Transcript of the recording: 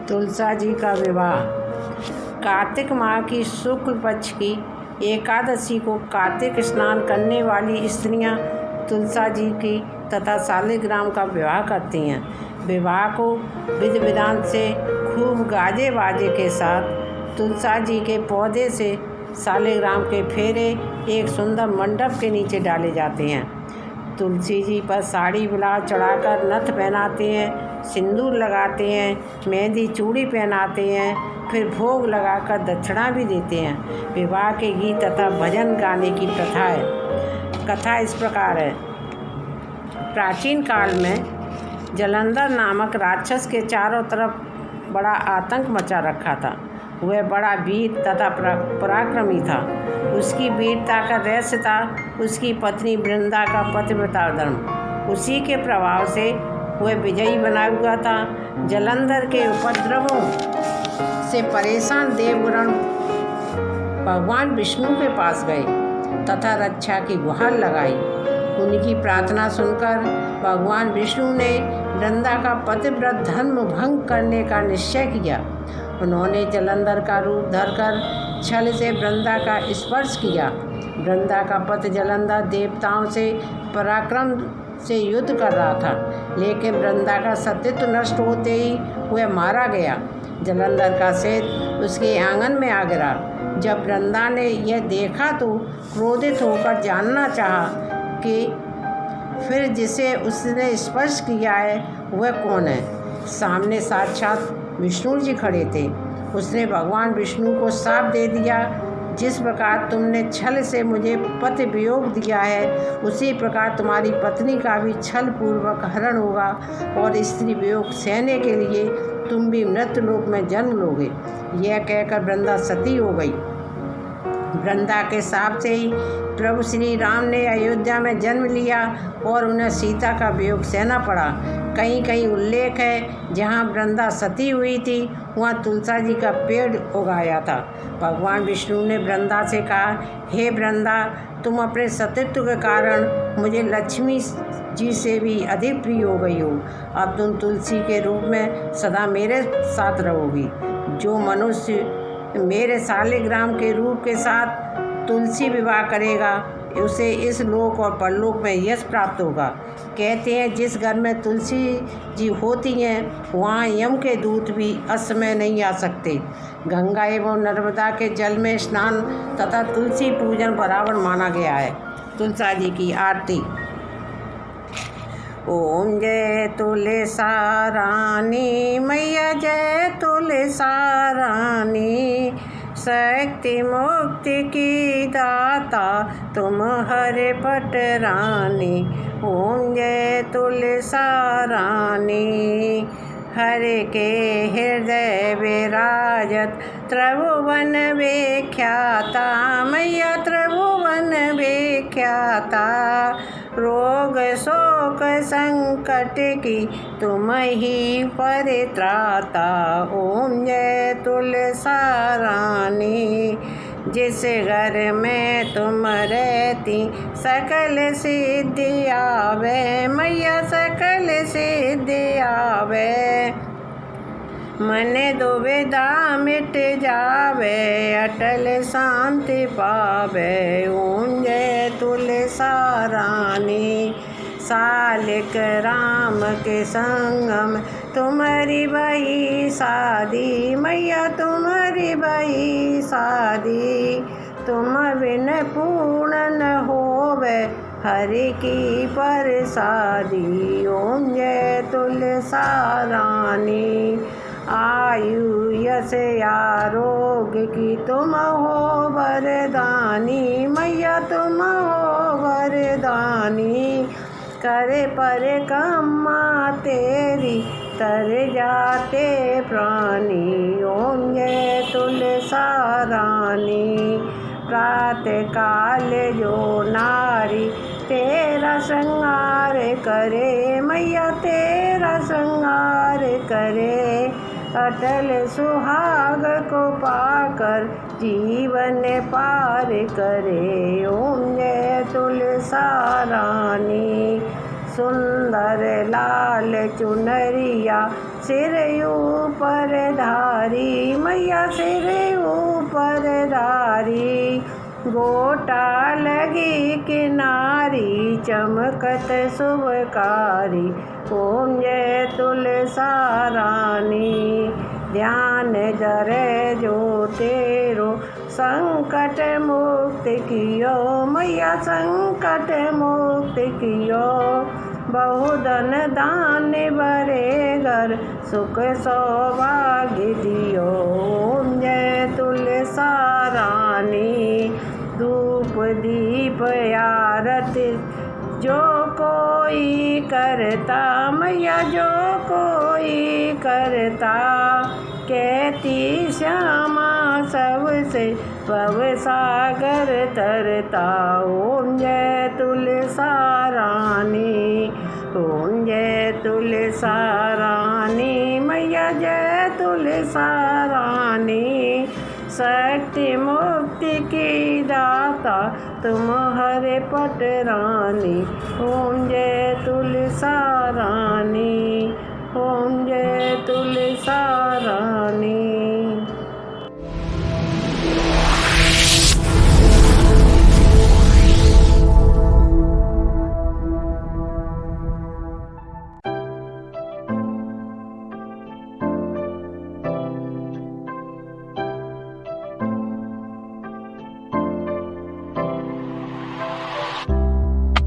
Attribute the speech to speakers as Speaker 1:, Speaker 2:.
Speaker 1: तुलसा जी का विवाह। कार्तिक माह की शुक्ल पक्ष की एकादशी को कार्तिक स्नान करने वाली स्त्रियां तुलसा जी की तथा शालिग्राम का विवाह करती हैं। विवाह को विधि विधान से खूब गाजे बाजे के साथ तुलसा जी के पौधे से शालिग्राम के फेरे एक सुंदर मंडप के नीचे डाले जाते हैं। तुलसी जी पर साड़ी ब्लाउज चढ़ाकर नथ पहनाते हैं, सिंदूर लगाते हैं, मेहंदी चूड़ी पहनाते हैं, फिर भोग लगाकर दक्षिणा भी देते हैं। विवाह के गीत तथा भजन गाने की प्रथा है। कथा इस प्रकार है। प्राचीन काल में जलंधर नामक राक्षस के चारों तरफ बड़ा आतंक मचा रखा था। वह बड़ा वीर तथा पराक्रमी था। उसकी वीरता का रहस्य था उसकी पत्नी वृंदा का पतिव्रता धर्म। उसी के प्रभाव से वह विजयी बना हुआ था। जलंधर के उपद्रवों से परेशान देवगण भगवान विष्णु के पास गए तथा रक्षा की गुहार लगाई। उनकी प्रार्थना सुनकर भगवान विष्णु ने वृंदा का पतिव्रत धर्म भंग करने का निश्चय किया। उन्होंने जलंधर का रूप धरकर छल से वृंदा का स्पर्श किया। वृंदा का पति जलंधर देवताओं से पराक्रम से युद्ध कर रहा था, लेकिन वृंदा का सतीत्व नष्ट होते ही वह मारा गया। जलंधर का सिर उसके आंगन में आ गिरा। जब वृंदा ने यह देखा तो क्रोधित होकर जानना चाहा कि फिर जिसे उसने स्पर्श किया है वह कौन है। सामने साक्षात विष्णु जी खड़े थे। उसने भगवान विष्णु को शाप दे दिया, जिस प्रकार तुमने छल से मुझे पति वियोग दिया है, उसी प्रकार तुम्हारी पत्नी का भी छल पूर्वक हरण होगा और स्त्री वियोग सहने के लिए तुम भी मृत्यु लोक में जन्म लोगे। यह कहकर वृंदा सती हो गई। वृंदा के शाप से ही प्रभु श्री राम ने अयोध्या में जन्म लिया और उन्हें सीता का वियोग सहना पड़ा। कहीं कहीं उल्लेख है जहाँ वृंदा सती हुई थी वहाँ तुलसा जी का पेड़ उगाया था। भगवान विष्णु ने वृंदा से कहा, हे वृंदा, तुम अपने सतीत्व के कारण मुझे लक्ष्मी जी से भी अधिक प्रिय हो गई हो। अब तुम तुलसी के रूप में सदा मेरे साथ रहोगी। जो मनुष्य मेरे शालिग्राम के रूप के साथ तुलसी विवाह करेगा उसे इस लोक और परलोक में यश प्राप्त होगा। कहते हैं जिस घर में तुलसी जी होती हैं वहाँ यम के दूत भी असमय नहीं आ सकते। गंगा एवं नर्मदा के जल में स्नान तथा तुलसी पूजन बराबर माना गया है। तुलसा जी की आरती। ओम जय तुलसा रानी मैया, जय तुलसा रानी, शक्ति मुक्ति की दाता तुम हरे पट रानी। ओम जय तुलसा रानी, हरे के हृदय विराजत त्रिभुवन विख्याता मैया, त्रिभुवन विख्याता, रोग शोक संकट की तुम ही परित्राता। ओम जय तुलसा रानी, जिस घर में तुम रहती सकल सिद्धि आवे मैया, सकल सिद्धि आवे, मन दुविधा मिट जावे, अटल शांति पावे। ओम जय तुलसा रानी, शालिक राम के संगम तुम्हारी बही शादी मैया, तुम्हारी बही शादी, तुम बिन पूर्ण न होवे हरि की प्रसादी। ओम जय तुलसा रानी, आयु यश आरोग्य की तुम हो वरदानी मैया, तुम हो वरदानी, करे परिक्रमा तेरी तर जाते प्राणी। ओम जय तुलसा रानी, प्रातः काल जो नारी तेरा श्रृंगार करे मैया, तेरा श्रृंगार करे, अटल सुहाग को पाकर जीवन पार करे। ओम जय तुलसा रानी, सुंदर लाल चुनरिया सिर ऊपर धारी मैया सिर ऊपर धारी, गोटा लगी किनारी चमकत शुभकारी। ओम जय तुलसा रानी, ध्यान धरे जो तेरो संकट मुक्त कियो मैया संकट मुक्त कियो। बहुधन दान बरे घर सुख सौभाग्य दियो। ओम जय तुलसा रानी, धूप दीप आरती जो कोई करता मैया जो कोई करता, कहती श्यामा सबसे भव सागर तरता। ओम जय तुलसा रानी, ओम जय तुलसा रानी मैया जय तुलसा रानी। शक्ति मुक्ति की दाता तुम हरे पट रानी। ओम जय तुलसा रानी, ओम जय तुलसा रानी।